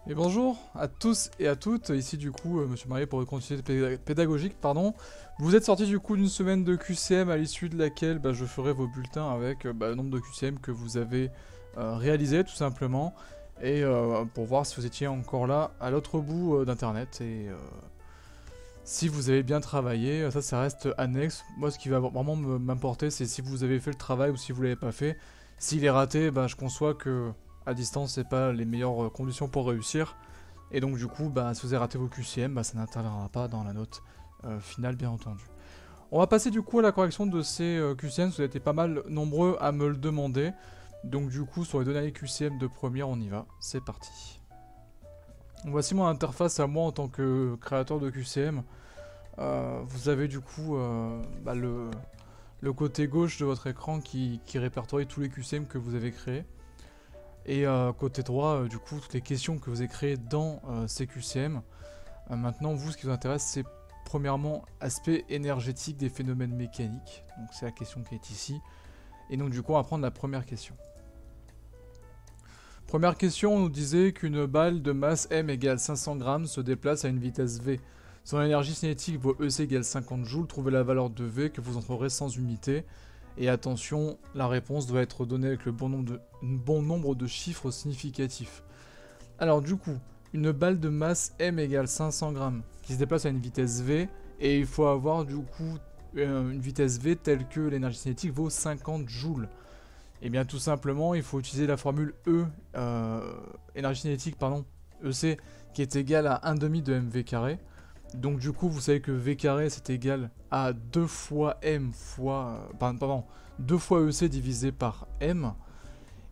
Et bonjour à tous et à toutes, ici du coup Monsieur Marié pour une continuité pédagogique, pardon. Vous êtes sorti du coup d'une semaine de QCM à l'issue de laquelle je ferai vos bulletins avec le nombre de QCM que vous avez réalisé tout simplement. Et pour voir si vous étiez encore là à l'autre bout d'internet et si vous avez bien travaillé, ça reste annexe. Moi ce qui va vraiment m'importer c'est si vous avez fait le travail ou si vous l'avez pas fait. S'il est raté, je conçois que à distance c'est pas les meilleures conditions pour réussir. Et donc du coup, si vous avez raté vos QCM, ça n'interviendra pas dans la note finale bien entendu. On va passer du coup à la correction de ces QCM, vous avez été pas mal nombreux à me le demander. Donc du coup, sur les deux derniers QCM de première, on y va, c'est parti. Voici mon interface à moi en tant que créateur de QCM. Vous avez du coup le côté gauche de votre écran qui répertorie tous les QCM que vous avez créés. Et côté droit, du coup, toutes les questions que vous avez créées dans ces QCM. Maintenant, vous, ce qui vous intéresse, c'est premièrement aspect énergétique des phénomènes mécaniques. Donc c'est la question qui est ici. Et donc du coup, on va prendre la première question. Première question, on nous disait qu'une balle de masse m égale 500 grammes se déplace à une vitesse v. Son énergie cinétique vaut EC égale 50 joules. Trouvez la valeur de v que vous entrerez sans unité. Et attention, la réponse doit être donnée avec le bon nombre de chiffres significatifs. Alors du coup, une balle de masse m égale 500 grammes qui se déplace à une vitesse v, et il faut avoir du coup une vitesse v telle que l'énergie cinétique vaut 50 joules. Et bien tout simplement, il faut utiliser la formule E, énergie cinétique, pardon, EC, qui est égale à 1,5 de mv carré. Donc du coup, vous savez que V carré c'est égal à 2 fois M fois... 2 fois EC divisé par M.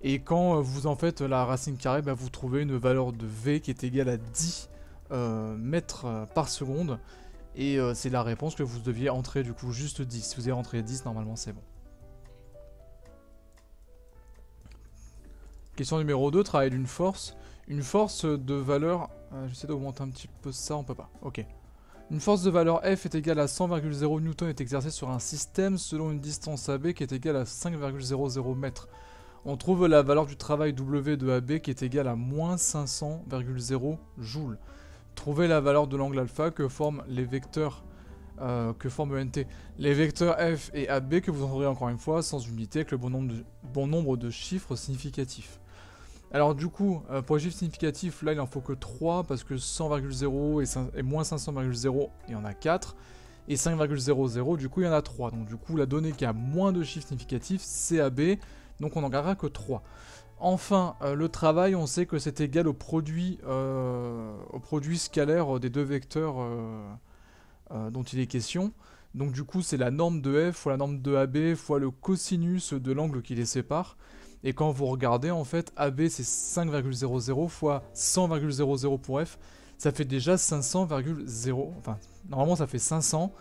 Et quand vous en faites la racine carrée, vous trouvez une valeur de V qui est égale à 10 mètres par seconde. Et c'est la réponse que vous deviez entrer du coup, juste 10. Si vous avez rentré 10, normalement c'est bon. Question numéro 2, travail d'une force. Une force de valeur... j'essaie d'augmenter un petit peu ça, on peut pas. Ok. Une force de valeur F est égale à 100,0 N est exercée sur un système selon une distance AB qui est égale à 5,00 mètres. On trouve la valeur du travail W de AB qui est égale à moins 500,0 joules. Trouvez la valeur de l'angle alpha que forment les vecteurs que forme ENT. Les vecteurs F et AB que vous entendrez encore une fois sans unité avec le bon nombre de chiffres significatifs. Alors du coup, pour les chiffres significatifs, là il en faut que 3 parce que 100,0 et moins 500,0 il y en a 4. Et 5,00 du coup il y en a 3. Donc du coup la donnée qui a moins de chiffres significatifs c'est AB, donc on n'en gardera que 3. Enfin, le travail, on sait que c'est égal au produit scalaire des deux vecteurs dont il est question. Donc du coup c'est la norme de F fois la norme de AB fois le cosinus de l'angle qui les sépare. Et quand vous regardez, en fait, AB c'est 5,00 fois 100,00 pour F, ça fait déjà 500,0. Enfin, normalement ça fait 500.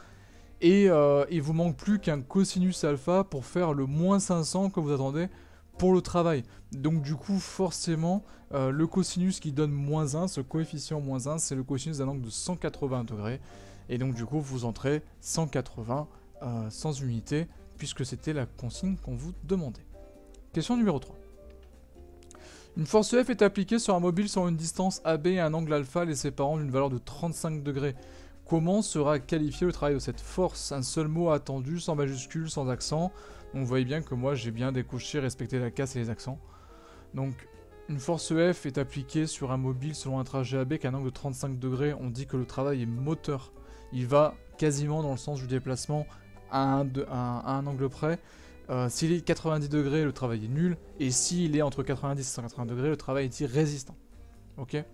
Et il vous manque plus qu'un cosinus alpha pour faire le moins 500 que vous attendez pour le travail. Donc du coup, forcément, le cosinus qui donne moins 1, ce coefficient moins 1, c'est le cosinus d'un angle de 180 degrés. Et donc du coup, vous entrez 180 sans unité, puisque c'était la consigne qu'on vous demandait. Question numéro 3. Une force F est appliquée sur un mobile sur une distance AB et un angle alpha les séparant d'une valeur de 35 degrés. Comment sera qualifié le travail de cette force? Un seul mot attendu, sans majuscule, sans accent. Donc vous voyez bien que moi j'ai bien décoché, respecté la casse et les accents. Donc une force F est appliquée sur un mobile selon un trajet AB avec un angle de 35 degrés. On dit que le travail est moteur. Il va quasiment dans le sens du déplacement à un angle près. S'il est 90 degrés, le travail est nul. Et s'il est entre 90 et 180 degrés, le travail est résistant. Ok.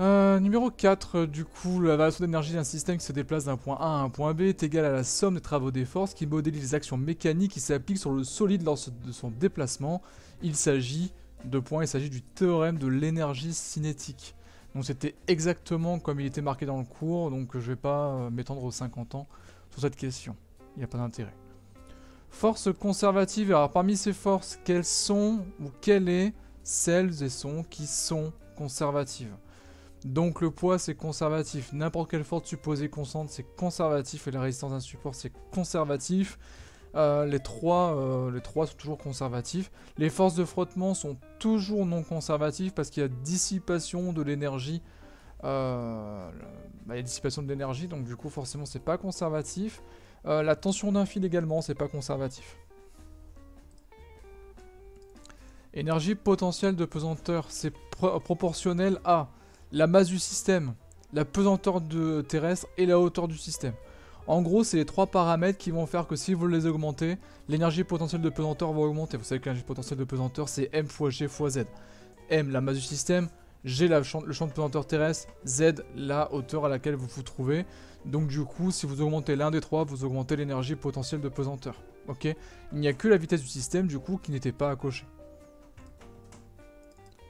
Numéro 4, du coup, la variation d'énergie d'un système qui se déplace d'un point A à un point B est égale à la somme des travaux des forces qui modélise les actions mécaniques qui s'appliquent sur le solide lors de son déplacement. Il s'agit du théorème de l'énergie cinétique. Donc c'était exactement comme il était marqué dans le cours, donc je vais pas m'étendre aux 50 ans sur cette question. Il n'y a pas d'intérêt. Force conservative. Alors parmi ces forces, quelles sont ou quelles est celles et sont qui sont conservatives? Donc le poids c'est conservatif, n'importe quelle force supposée constante c'est conservatif et la résistance d'un support c'est conservatif. Les trois sont toujours conservatifs. Les forces de frottement sont toujours non conservatives parce qu'il y a dissipation de l'énergie. Il y a dissipation de l'énergie, donc du coup forcément c'est pas conservatif. La tension d'un fil également, c'est pas conservatif. Énergie potentielle de pesanteur, c'est proportionnel à la masse du système, la pesanteur terrestre et la hauteur du système. En gros, c'est les trois paramètres qui vont faire que si vous les augmentez, l'énergie potentielle de pesanteur va augmenter. Vous savez que l'énergie potentielle de pesanteur, c'est M fois G fois Z. M, la masse du système, G, le champ de pesanteur terrestre, Z, la hauteur à laquelle vous vous trouvez. Donc du coup, si vous augmentez l'un des trois, vous augmentez l'énergie potentielle de pesanteur. Ok. Il n'y a que la vitesse du système, du coup, qui n'était pas à cocher.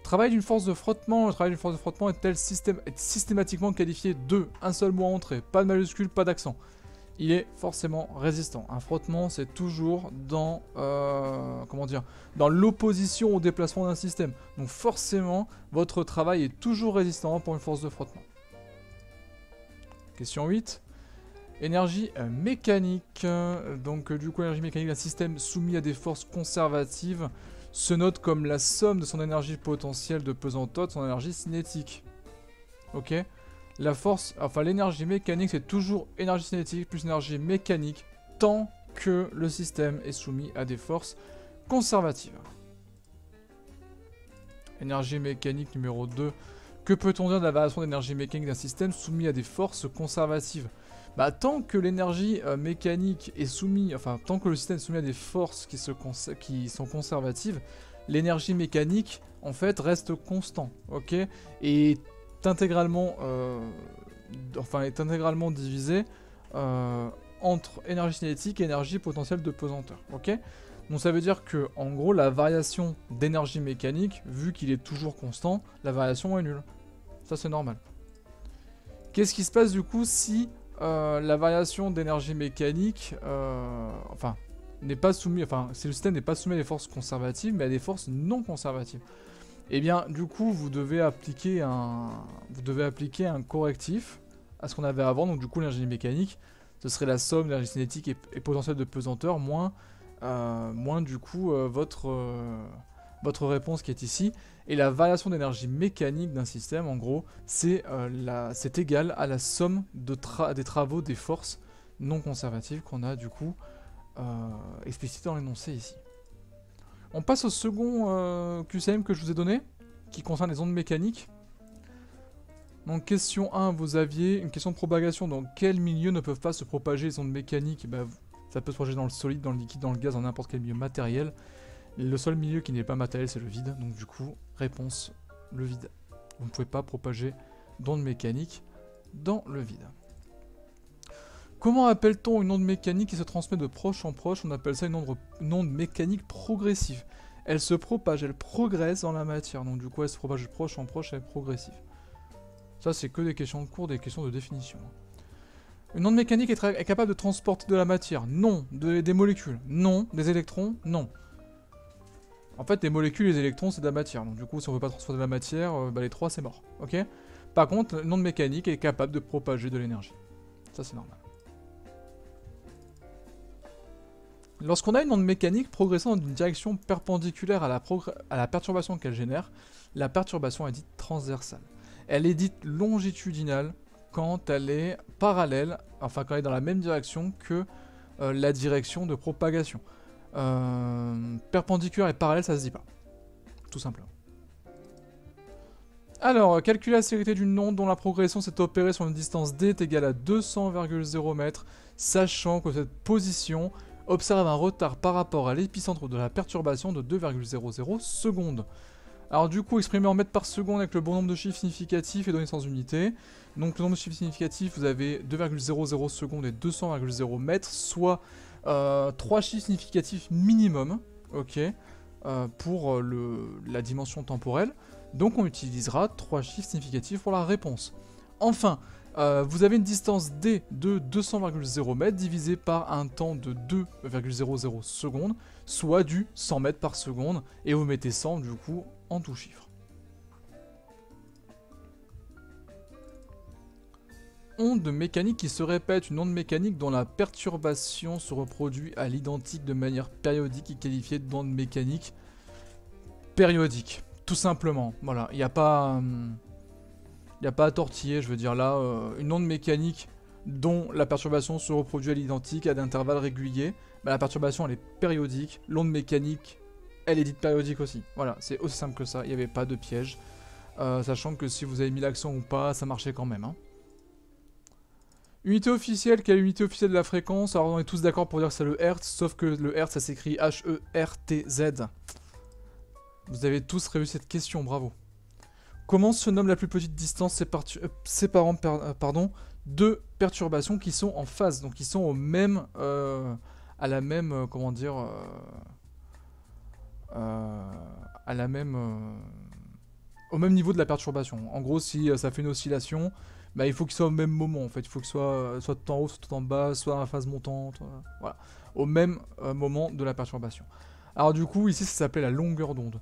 Travail d'une force de frottement. Le travail d'une force de frottement est systématiquement qualifié de un seul mot en entrée, pas de majuscule, pas d'accent. Il est forcément résistant. Un frottement, c'est toujours dans, dans l'opposition au déplacement d'un système. Donc forcément, votre travail est toujours résistant pour une force de frottement. Question 8. Énergie mécanique. Donc du coup, énergie mécanique d'un système soumis à des forces conservatives se note comme la somme de son énergie potentielle de pesanteur de son énergie cinétique. Ok. La force, enfin l'énergie mécanique, c'est toujours énergie cinétique plus énergie mécanique tant que le système est soumis à des forces conservatives. Énergie mécanique numéro 2. Que peut-on dire de la variation d'énergie mécanique d'un système soumis à des forces conservatives? Bah, tant que l'énergie mécanique est soumise, enfin tant que le système est soumis à des forces qui sont conservatives, l'énergie mécanique en fait reste constant, ok, et est intégralement divisé entre énergie cinétique et énergie potentielle de pesanteur, ok. Donc ça veut dire que en gros la variation d'énergie mécanique, vu qu'il est toujours constant, la variation est nulle. Ça c'est normal. Qu'est-ce qui se passe du coup si la variation d'énergie mécanique, n'est pas soumise, si le système n'est pas soumis à des forces conservatives, mais à des forces non conservatives? Et bien, du coup, vous devez appliquer un correctif à ce qu'on avait avant. Donc, du coup, l'énergie mécanique, ce serait la somme de l'énergie cinétique et potentielle de pesanteur moins du coup votre réponse qui est ici. Et la variation d'énergie mécanique d'un système, en gros, c'est égal à la somme des travaux des forces non conservatives qu'on a du coup explicité dans l'énoncé ici. On passe au second QCM que je vous ai donné, qui concerne les ondes mécaniques. Donc question 1, vous aviez une question de propagation. Dans quel milieu ne peuvent pas se propager les ondes mécaniques? Ça peut se propager dans le solide, dans le liquide, dans le gaz, dans n'importe quel milieu matériel. Le seul milieu qui n'est pas matériel, c'est le vide. Donc du coup, réponse, le vide. Vous ne pouvez pas propager d'ondes mécaniques dans le vide. Comment appelle-t-on une onde mécanique qui se transmet de proche en proche? On appelle ça une onde mécanique progressive. Elle se propage, elle progresse dans la matière. Donc du coup, elle se propage de proche en proche, elle est progressive. Ça, c'est que des questions de cours, des questions de définition. Une onde mécanique est capable de transporter de la matière? Non. Des molécules? Non. Des électrons? Non. En fait, les molécules et les électrons, c'est de la matière. Donc du coup, si on ne veut pas transporter de la matière, les trois, c'est mort. Ok. Par contre, une onde mécanique est capable de propager de l'énergie. Ça, c'est normal. Lorsqu'on a une onde mécanique progressant dans une direction perpendiculaire à la perturbation qu'elle génère, la perturbation est dite transversale. Elle est dite longitudinale quand elle est parallèle, quand elle est dans la même direction que la direction de propagation. Perpendiculaire et parallèle, ça se dit pas. Tout simplement. Alors, calculer la célérité d'une onde dont la progression s'est opérée sur une distance d est égale à 200,0 mètres, sachant que cette position observe un retard par rapport à l'épicentre de la perturbation de 2,00 secondes. Alors du coup, exprimé en mètres par seconde avec le bon nombre de chiffres significatifs et donné sans unité. Donc le nombre de chiffres significatifs, vous avez 2,00 secondes et 200,0 mètres, soit 3 chiffres significatifs minimum, ok, pour la dimension temporelle. Donc on utilisera 3 chiffres significatifs pour la réponse. Enfin, vous avez une distance d de 200,0 mètres divisé par un temps de 2,00 secondes, soit du 100 mètres par seconde, et vous mettez 100 du coup en tout chiffre. onde mécanique qui se répète, une onde mécanique dont la perturbation se reproduit à l'identique de manière périodique est qualifiée d'onde mécanique périodique. Tout simplement, voilà, il n'y a pas à tortiller, je veux dire là, une onde mécanique dont la perturbation se reproduit à l'identique à d'intervalles réguliers, bah, la perturbation elle est périodique, l'onde mécanique elle est dite périodique aussi. Voilà, c'est aussi simple que ça, il n'y avait pas de piège. Sachant que si vous avez mis l'accent ou pas, ça marchait quand même. Hein. Unité officielle, quelle est l'unité officielle de la fréquence? Alors on est tous d'accord pour dire que c'est le Hertz, sauf que le Hertz ça s'écrit H-E-R-T-Z. Vous avez tous réussi cette question, bravo. Comment se nomme la plus petite distance séparant deux perturbations qui sont en phase, donc qui sont au même, à la même, comment dire, à la même, au même niveau de la perturbation. En gros, si ça fait une oscillation, bah, il faut qu'il soit au même moment en fait. Il faut que soit tout en haut, soit tout en bas, soit en phase montante, voilà, au même moment de la perturbation. Alors du coup, ici, ça s'appelait la longueur d'onde.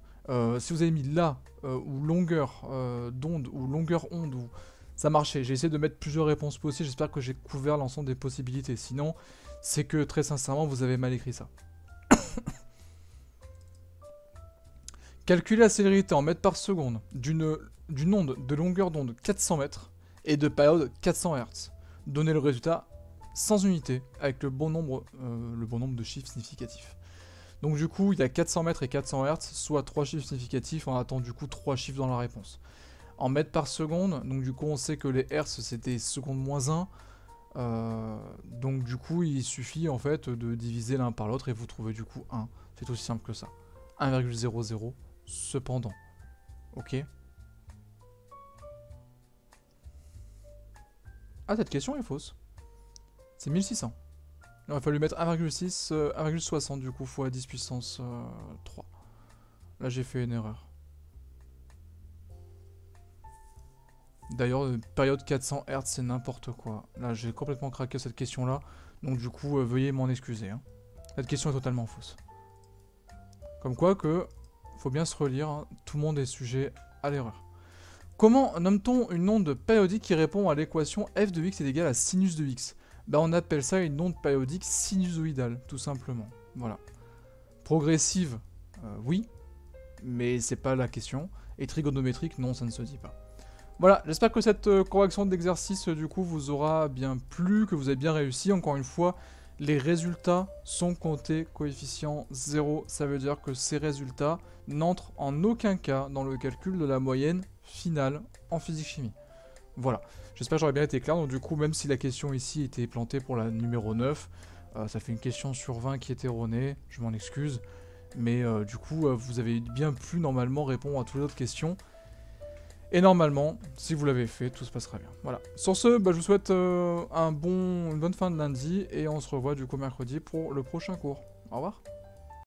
Si vous avez mis là, ou longueur d'onde, ou longueur onde, ou... ça marchait. J'ai essayé de mettre plusieurs réponses possibles. J'espère que j'ai couvert l'ensemble des possibilités. Sinon, c'est que très sincèrement, vous avez mal écrit ça. Calculer la célérité en mètres par seconde d'une onde de longueur d'onde 400 mètres et de période 400 Hz. Donner le résultat sans unité avec le bon nombre de chiffres significatifs. Donc du coup, il y a 400 mètres et 400 Hz, soit 3 chiffres significatifs, on attend du coup 3 chiffres dans la réponse. En mètres par seconde, donc du coup on sait que les Hz c'était seconde moins 1, donc du coup il suffit en fait de diviser l'un par l'autre et vous trouvez du coup 1. C'est aussi simple que ça. 1,00 cependant. Ok. Ah, cette question est fausse. C'est 1600. Il aurait fallu mettre 1,6, 1,60 du coup, fois 10 puissance 3. Là, j'ai fait une erreur. D'ailleurs, période 400 Hz, c'est n'importe quoi. Là, j'ai complètement craqué cette question-là. Donc du coup, veuillez m'en excuser. Hein. Cette question est totalement fausse. Comme quoi que... faut bien se relire, hein, tout le monde est sujet à l'erreur. Comment nomme-t-on une onde périodique qui répond à l'équation f de x est égal à sinus de x? Bah on appelle ça une onde périodique sinusoïdale, tout simplement. Voilà. Progressive, oui, mais c'est pas la question. Et trigonométrique, non, ça ne se dit pas. Voilà, j'espère que cette correction d'exercice, du coup, vous aura bien plu, que vous avez bien réussi. Encore une fois, les résultats sont comptés coefficient 0. Ça veut dire que ces résultats n'entrent en aucun cas dans le calcul de la moyenne finale en physique-chimie. Voilà, j'espère que j'aurais bien été clair. Donc du coup, même si la question ici était plantée pour la numéro 9, ça fait une question sur 20 qui est erronée, je m'en excuse. Mais du coup, vous avez bien pu normalement répondre à toutes les autres questions. Et normalement, si vous l'avez fait, tout se passera bien. Voilà. Sur ce, bah, je vous souhaite une bonne fin de lundi et on se revoit du coup mercredi pour le prochain cours. Au revoir.